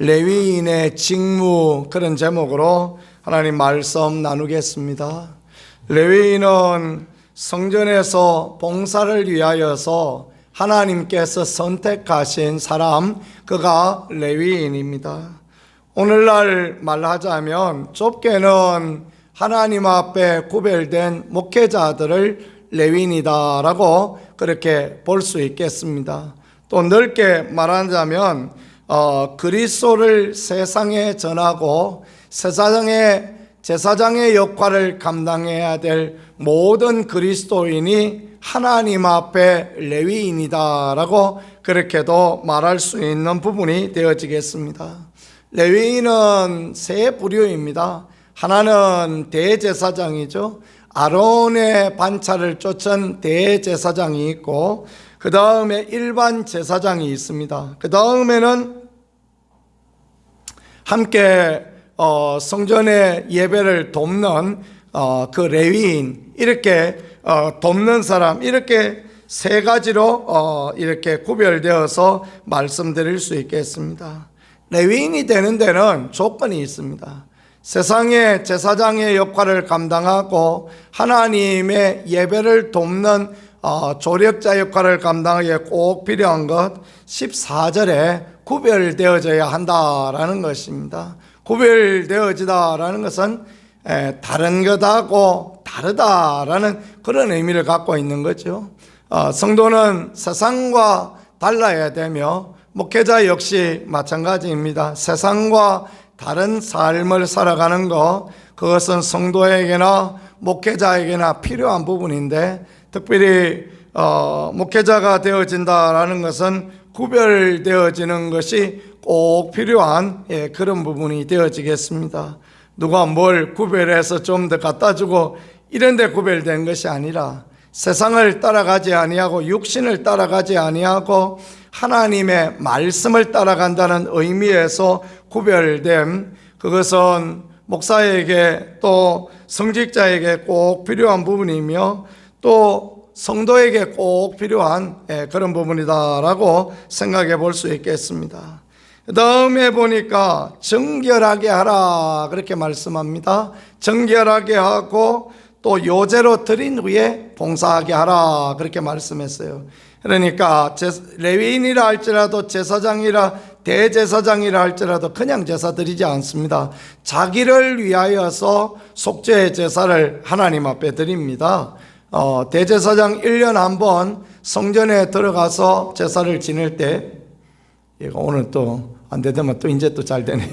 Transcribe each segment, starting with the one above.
레위인의 직무, 그런 제목으로 하나님 말씀 나누겠습니다. 레위인은 성전에서 봉사를 위하여서 하나님께서 선택하신 사람, 그가 레위인입니다. 오늘날 말하자면 좁게는 하나님 앞에 구별된 목회자들을 레위인이다라고 그렇게 볼 수 있겠습니다. 또 넓게 말하자면 그리스도를 세상에 전하고 제사장의 역할을 감당해야 될 모든 그리스도인이 하나님 앞에 레위인이다라고 그렇게도 말할 수 있는 부분이 되어지겠습니다. 레위인은 세 부류입니다. 하나는 대제사장이죠. 아론의 반차를 쫓은 대제사장이 있고, 그 다음에 일반 제사장이 있습니다. 그 다음에는 함께 성전의 예배를 돕는 그 레위인, 이렇게 돕는 사람, 이렇게 세 가지로 이렇게 구별되어서 말씀드릴 수 있겠습니다. 레위인이 되는 데는 조건이 있습니다. 세상의 제사장의 역할을 감당하고 하나님의 예배를 돕는 조력자 역할을 감당하기에 꼭 필요한 것 14절에 구별되어져야 한다라는 것입니다. 구별되어지다라는 것은 다른 것하고 다르다라는 그런 의미를 갖고 있는 거죠. 성도는 세상과 달라야 되며 목회자 역시 마찬가지입니다. 세상과 다른 삶을 살아가는 것, 그것은 성도에게나 목회자에게나 필요한 부분인데, 특별히 목회자가 되어진다라는 것은 구별되어지는 것이 꼭 필요한 그런 부분이 되어지겠습니다. 누가 뭘 구별해서 좀 더 갖다 주고 이런 데 구별된 것이 아니라, 세상을 따라가지 아니하고 육신을 따라가지 아니하고 하나님의 말씀을 따라간다는 의미에서 구별됨, 그것은 목사에게 또 성직자에게 꼭 필요한 부분이며 또 성도에게 꼭 필요한 그런 부분이다라고 생각해 볼 수 있겠습니다. 그 다음에 보니까 정결하게 하라 그렇게 말씀합니다. 정결하게 하고 또 요제로 드린 후에 봉사하게 하라 그렇게 말씀했어요. 그러니까 레위인이라 할지라도 제사장이라 대제사장이라 할지라도 그냥 제사 드리지 않습니다. 자기를 위하여서 속죄의 제사를 하나님 앞에 드립니다. 대제사장 1년 한 번 성전에 들어가서 제사를 지낼 때, 얘가 오늘 또 안 되면 또 이제 또 잘 되네.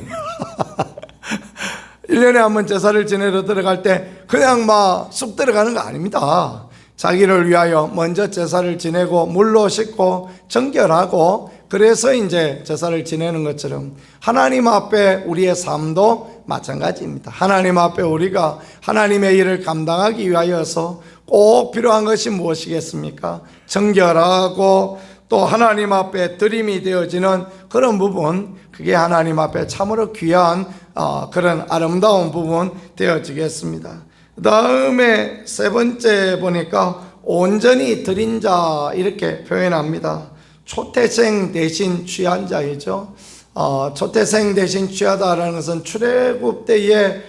1년에 한 번 제사를 지내러 들어갈 때 그냥 막 쑥 들어가는 거 아닙니다. 자기를 위하여 먼저 제사를 지내고 물로 씻고 정결하고, 그래서 이제 제사를 지내는 것처럼 하나님 앞에 우리의 삶도 마찬가지입니다. 하나님 앞에 우리가 하나님의 일을 감당하기 위하여서 꼭 필요한 것이 무엇이겠습니까? 정결하고 또 하나님 앞에 드림이 되어지는 그런 부분, 그게 하나님 앞에 참으로 귀한 그런 아름다운 부분 되어지겠습니다. 그 다음에 세 번째 보니까 온전히 드린 자 이렇게 표현합니다. 초태생 대신 취한 자이죠. 초태생 대신 취하다라는 것은 출애굽 때에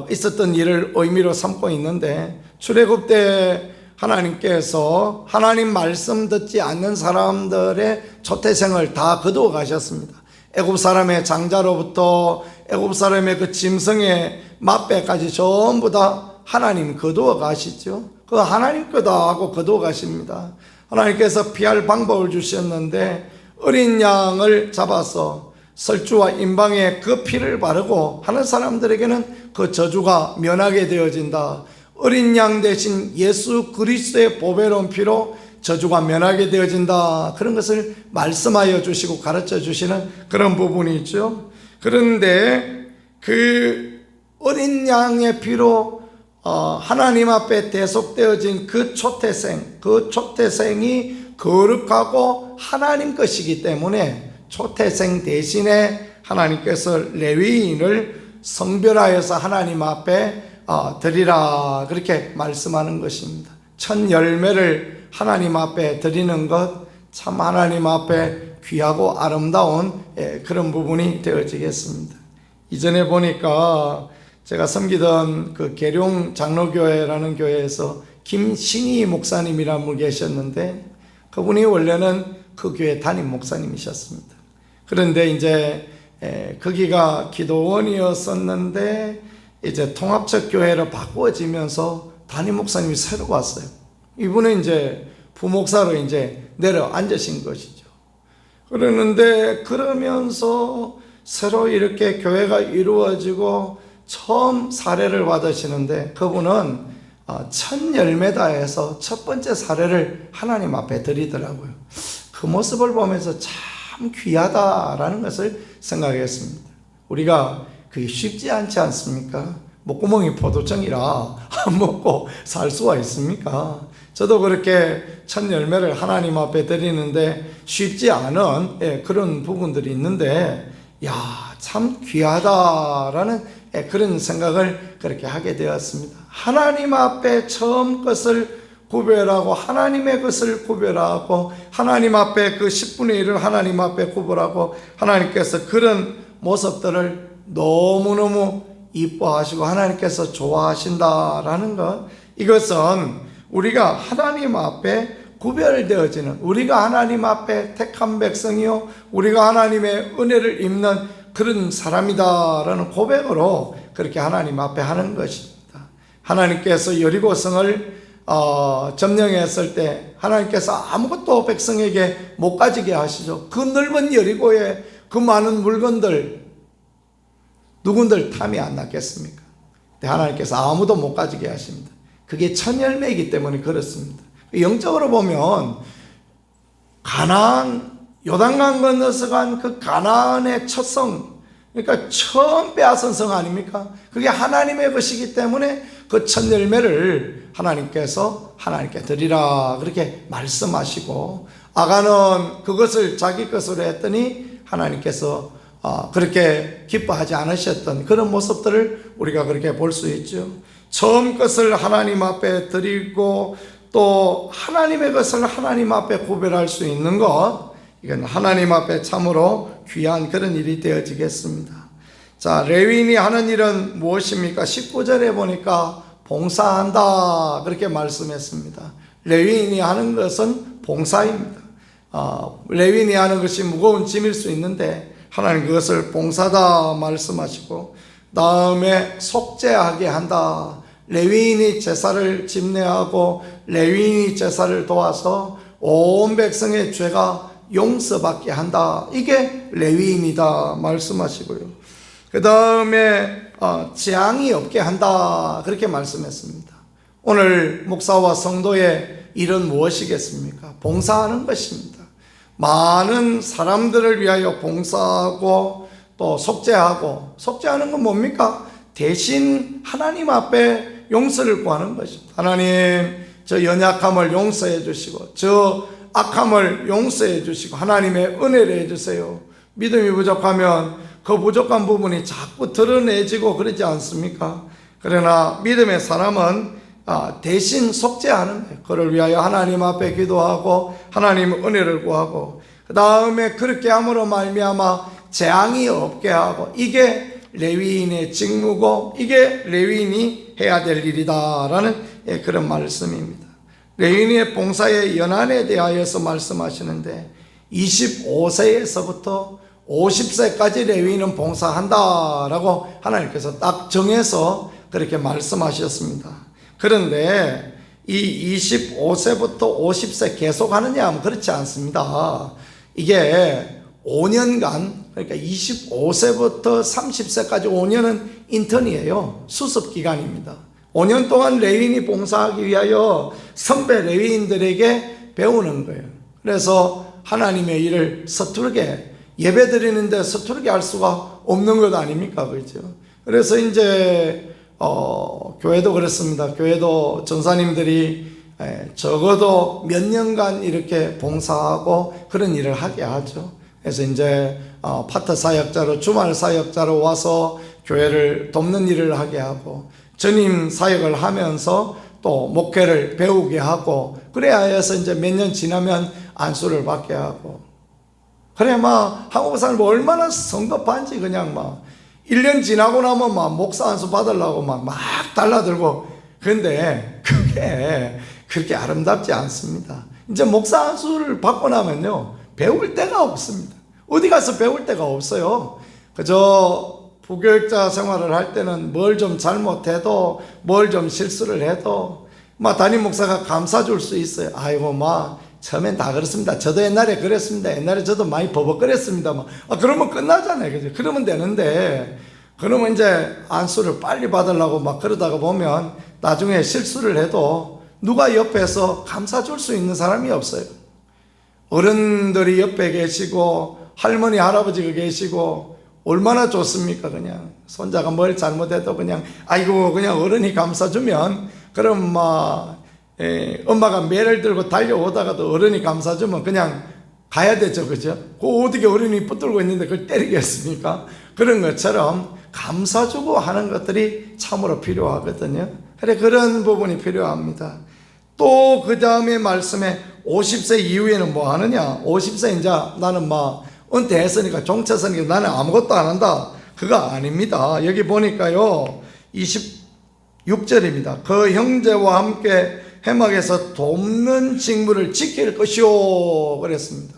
있었던 일을 의미로 삼고 있는데, 출애굽 때 하나님께서 하나님 말씀 듣지 않는 사람들의 초태생을 다 거두어 가셨습니다. 애굽 사람의 장자로부터 애굽 사람의 그 짐승의 맛배까지 전부 다 하나님 거두어 가시죠. 그 하나님 거다 하고 거두어 가십니다. 하나님께서 피할 방법을 주셨는데, 어린 양을 잡아서 설주와 임방에 그 피를 바르고 하는 사람들에게는 그 저주가 면하게 되어진다. 어린 양 대신 예수 그리스도의 보배로운 피로 저주가 면하게 되어진다. 그런 것을 말씀하여 주시고 가르쳐 주시는 그런 부분이 있죠. 그런데 그 어린 양의 피로 하나님 앞에 대속되어진 그 초태생이 거룩하고 하나님 것이기 때문에 초태생 대신에 하나님께서 레위인을 성별하여서 하나님 앞에 드리라 그렇게 말씀하는 것입니다. 첫 열매를 하나님 앞에 드리는 것 참 하나님 앞에 귀하고 아름다운 그런 부분이 되어지겠습니다. 이전에 보니까 제가 섬기던 그 계룡 장로교회라는 교회에서 김신희 목사님이라는 분 계셨는데, 그분이 원래는 그 교회 담임 목사님이셨습니다. 그런데 이제 거기가 기도원이었었는데 이제 통합적 교회로 바꾸어지면서 담임 목사님이 새로 왔어요. 이분은 이제 부목사로 이제 내려앉으신 것이죠. 그러는데 그러면서 새로 이렇게 교회가 이루어지고 처음 사례를 받으시는데, 그분은 첫 열매다 해서 첫 번째 사례를 하나님 앞에 드리더라고요. 그 모습을 보면서 참 귀하다라는 것을 생각했습니다. 우리가 그게 쉽지 않지 않습니까? 목구멍이 포도청이라 안 먹고 살 수가 있습니까? 저도 그렇게 첫 열매를 하나님 앞에 드리는데 쉽지 않은 그런 부분들이 있는데, 참 귀하다라는 그런 생각을 그렇게 하게 되었습니다. 하나님 앞에 처음 것을 구별하고, 하나님의 것을 구별하고, 하나님 앞에 그 10분의 1을 하나님 앞에 구별하고, 하나님께서 그런 모습들을 너무너무 이뻐하시고 하나님께서 좋아하신다라는 것, 이것은 우리가 하나님 앞에 구별되어지는, 우리가 하나님 앞에 택한 백성이요 우리가 하나님의 은혜를 입는 그런 사람이다라는 고백으로 그렇게 하나님 앞에 하는 것입니다. 하나님께서 여리고성을 점령했을 때 하나님께서 아무것도 백성에게 못 가지게 하시죠. 그 넓은 여리고에 그 많은 물건들 누군들 탐이 안 났겠습니까? 하나님께서 아무도 못 가지게 하십니다. 그게 첫 열매이기 때문에 그렇습니다. 영적으로 보면 가나안, 요단강 건너서 간 그 가나안의 첫 성, 그러니까 처음 빼앗은 성 아닙니까? 그게 하나님의 것이기 때문에 그 첫 열매를 하나님께서 하나님께 드리라 그렇게 말씀하시고, 아간은 그것을 자기 것으로 했더니 하나님께서 그렇게 기뻐하지 않으셨던 그런 모습들을 우리가 그렇게 볼 수 있죠. 처음 것을 하나님 앞에 드리고 또 하나님의 것을 하나님 앞에 구별할 수 있는 것, 이건 하나님 앞에 참으로 귀한 그런 일이 되어지겠습니다. 자, 레위인이 하는 일은 무엇입니까? 19절에 보니까 봉사한다 그렇게 말씀했습니다. 레위인이 하는 것은 봉사입니다. 레위인이 하는 것이 무거운 짐일 수 있는데 하나님 그것을 봉사다 말씀하시고, 다음에 속죄하게 한다. 레위인이 제사를 집례하고 레위인이 제사를 도와서 온 백성의 죄가 용서받게 한다. 이게 레위인이다 말씀하시고요. 그 다음에 재앙이 없게 한다 그렇게 말씀했습니다. 오늘 목사와 성도의 일은 무엇이겠습니까? 봉사하는 것입니다. 많은 사람들을 위하여 봉사하고 또 속죄하고, 속죄하는 건 뭡니까? 대신 하나님 앞에 용서를 구하는 것입니다. 하나님, 저 연약함을 용서해 주시고 저 악함을 용서해 주시고 하나님의 은혜를 해주세요. 믿음이 부족하면 그 부족한 부분이 자꾸 드러내지고 그러지 않습니까? 그러나 믿음의 사람은 대신 속죄하는 거예요. 그를 위하여 하나님 앞에 기도하고 하나님 은혜를 구하고, 그 다음에 그렇게 함으로 말미암아 재앙이 없게 하고, 이게 레위인의 직무고 이게 레위인이 해야 될 일이다라는 그런 말씀입니다. 레위인의 봉사의 연한에 대하여서 말씀하시는데 25세에서부터 50세까지 레위인은 봉사한다라고 하나님께서 딱 정해서 그렇게 말씀하셨습니다. 그런데 이 25세부터 50세 계속 하느냐 하면 그렇지 않습니다. 이게 5년간, 그러니까 25세부터 30세까지 5년은 인턴이에요. 수습기간입니다. 5년 동안 레위인이 봉사하기 위하여 선배 레위인들에게 배우는 거예요. 그래서 하나님의 일을 서투르게, 예배 드리는데 서투르게 할 수가 없는 것 아닙니까? 그렇죠? 그래서 이제 교회도 그렇습니다. 교회도 전사님들이 적어도 몇 년간 이렇게 봉사하고 그런 일을 하게 하죠. 그래서 이제 파트 사역자로, 주말 사역자로 와서 교회를 돕는 일을 하게 하고, 전임 사역을 하면서 또 목회를 배우게 하고, 그래야 해서 이제 몇 년 지나면 안수를 받게 하고, 그래 막 한국 사람 얼마나 성급한지 그냥 막 1년 지나고 나면 막 목사 안수 받으려고 막 달라들고. 근데 그게 그렇게 아름답지 않습니다. 이제 목사 안수를 받고 나면요 배울 데가 없습니다. 어디 가서 배울 데가 없어요. 그저 부교육자 생활을 할 때는 뭘 좀 잘못해도 뭘 좀 실수를 해도 막 담임 목사가 감싸 줄 수 있어요. 아이고 막 처음엔 다 그렇습니다. 저도 옛날에 그랬습니다. 옛날에 저도 많이 버벅거렸습니다. 막 그러면 끝나잖아요. 그죠? 그러면 되는데 그러면 이제 안수를 빨리 받으려고 막 그러다가 보면 나중에 실수를 해도 누가 옆에서 감싸 줄 수 있는 사람이 없어요. 어른들이 옆에 계시고 할머니 할아버지가 계시고 얼마나 좋습니까? 그냥 손자가 뭘 잘못해도 그냥 아이고 그냥 어른이 감싸주면 그럼 막 엄마가 매를 들고 달려오다가도 어른이 감싸주면 그냥 가야 되죠. 그죠? 그 어떻게 어른이 붙들고 있는데 그걸 때리겠습니까? 그런 것처럼 감싸주고 하는 것들이 참으로 필요하거든요. 그래 그런 부분이 필요합니다. 또 그 다음에 말씀에 50세 이후에는 뭐 하느냐? 50세 이제 나는 막 은퇴했으니까 종쳤으니까 나는 아무것도 안 한다. 그거 아닙니다. 여기 보니까요 26절입니다. 그 형제와 함께 해막에서 돕는 직무를 지킬 것이요 그랬습니다.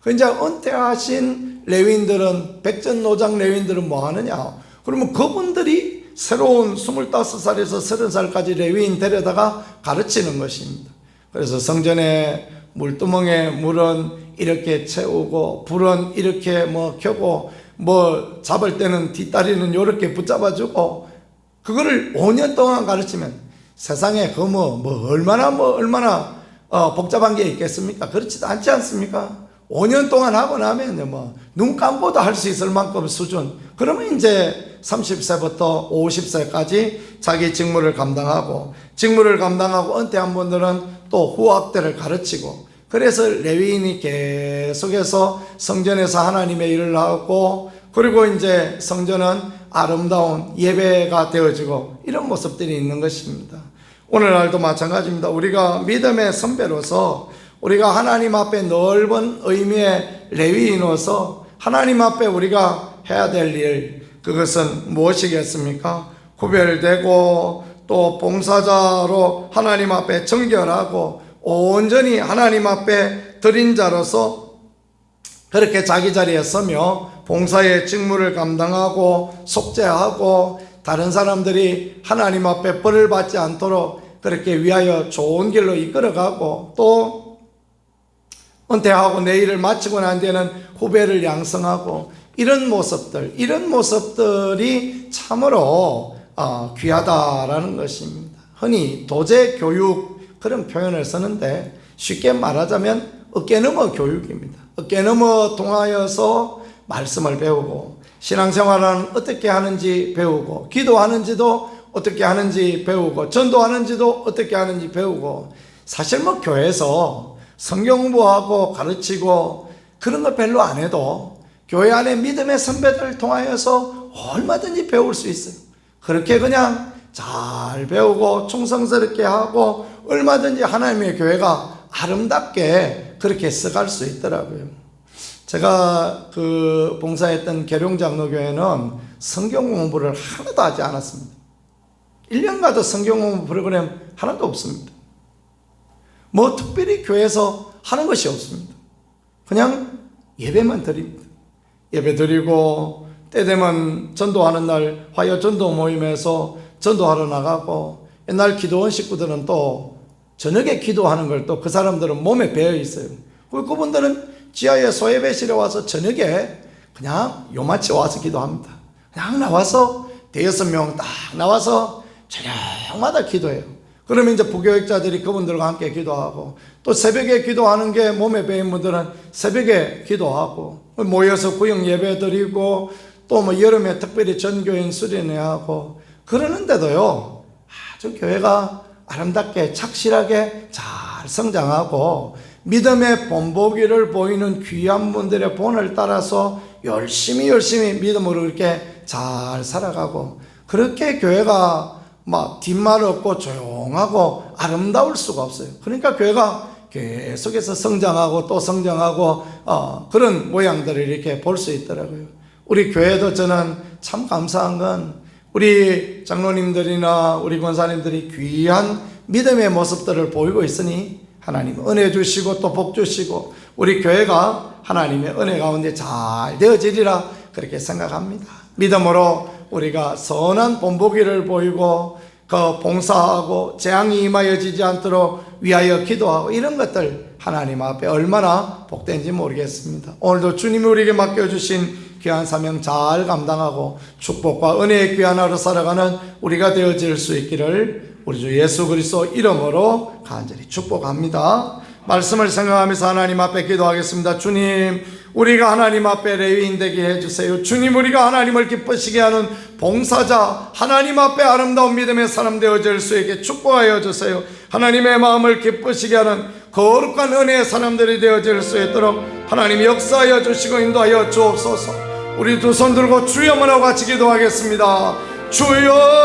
그 이제 은퇴하신 레위인들은 백전노장 레위인들은 뭐 하느냐? 그러면 그분들이 새로운 25살에서 30살까지 레위인 데려다가 가르치는 것입니다. 그래서 성전에 물두멍에 물은 이렇게 채우고 불은 이렇게 뭐 켜고 뭐 잡을 때는 뒷다리는 이렇게 붙잡아주고 그거를 5년 동안 가르치면 세상에 그 얼마나 복잡한 게 있겠습니까? 그렇지도 않지 않습니까? 5년 동안 하고 나면 눈 감고도 할 수 있을 만큼 수준. 그러면 이제 30세부터 50세까지 자기 직무를 감당하고 은퇴한 분들은 또 후학들을 가르치고 그래서 레위인이 계속해서 성전에서 하나님의 일을 하고 그리고 이제 성전은 아름다운 예배가 되어지고 이런 모습들이 있는 것입니다. 오늘날도 마찬가지입니다. 우리가 믿음의 선배로서 우리가 하나님 앞에 넓은 의미의 레위인으로서 하나님 앞에 우리가 해야 될 일 그것은 무엇이겠습니까? 구별되고 또 봉사자로 하나님 앞에 정결하고 온전히 하나님 앞에 드린 자로서 그렇게 자기 자리에 서며 봉사의 직무를 감당하고 속죄하고 다른 사람들이 하나님 앞에 벌을 받지 않도록 그렇게 위하여 좋은 길로 이끌어가고 또 은퇴하고 내 일을 마치고 난 뒤에는 후배를 양성하고 이런 모습들이 참으로 귀하다라는 것입니다. 흔히 도제 교육 그런 표현을 쓰는데 쉽게 말하자면 어깨너머 교육입니다. 어깨너머 통하여서 말씀을 배우고 신앙생활은 어떻게 하는지 배우고 기도하는지도 어떻게 하는지 배우고 전도하는지도 어떻게 하는지 배우고 사실 교회에서 성경 공부하고 가르치고 그런 거 별로 안 해도 교회 안에 믿음의 선배들을 통하여서 얼마든지 배울 수 있어요. 그렇게 그냥 잘 배우고 충성스럽게 하고 얼마든지 하나님의 교회가 아름답게 그렇게 써갈 수 있더라고요. 제가 그 봉사했던 계룡장로교회는 성경 공부를 하나도 하지 않았습니다. 1년 가도 성경 공부 프로그램 하나도 없습니다. 특별히 교회에서 하는 것이 없습니다. 그냥 예배만 드립니다. 예배 드리고 때 되면 전도하는 날 화요 전도 모임에서 전도하러 나가고 옛날 기도원 식구들은 또 저녁에 기도하는 걸 또 그 사람들은 몸에 배어 있어요. 그분들은 지하에 소예배실에 와서 저녁에 그냥 요마치 와서 기도합니다. 그냥 나와서 대여섯 명 딱 나와서 저녁마다 기도해요. 그러면 이제 부교육자들이 그분들과 함께 기도하고 또 새벽에 기도하는 게 몸에 배인 분들은 새벽에 기도하고 모여서 구역 예배 드리고 또 여름에 특별히 전교인 수련회 하고 그러는데도요 아주 교회가 아름답게 착실하게 잘 성장하고 믿음의 본보기를 보이는 귀한 분들의 본을 따라서 열심히 믿음으로 이렇게 잘 살아가고 그렇게 교회가 뒷말 없고 조용하고 아름다울 수가 없어요. 그러니까 교회가 계속해서 성장하고 또 성장하고 그런 모양들을 이렇게 볼 수 있더라고요. 우리 교회도 저는 참 감사한 건 우리 장로님들이나 우리 권사님들이 귀한 믿음의 모습들을 보이고 있으니 하나님 은혜 주시고 또 복 주시고 우리 교회가 하나님의 은혜 가운데 잘 되어지리라 그렇게 생각합니다. 믿음으로 우리가 선한 본보기를 보이고 그 봉사하고 재앙이 임하여지지 않도록 위하여 기도하고 이런 것들 하나님 앞에 얼마나 복된지 모르겠습니다. 오늘도 주님이 우리에게 맡겨주신 귀한 사명 잘 감당하고 축복과 은혜의 귀한 하루 살아가는 우리가 되어질 수 있기를 우리 주 예수 그리스도 이름으로 간절히 축복합니다. 말씀을 생각하면서 하나님 앞에 기도하겠습니다. 주님, 우리가 하나님 앞에 레위인 되게 해주세요. 주님, 우리가 하나님을 기쁘시게 하는 봉사자, 하나님 앞에 아름다운 믿음의 사람 되어질 수 있게 축복하여 주세요. 하나님의 마음을 기쁘시게 하는 거룩한 은혜의 사람들이 되어질 수 있도록 하나님 역사하여 주시고 인도하여 주옵소서. 우리 두 손 들고 주여 문하고 같이 기도하겠습니다. 주여.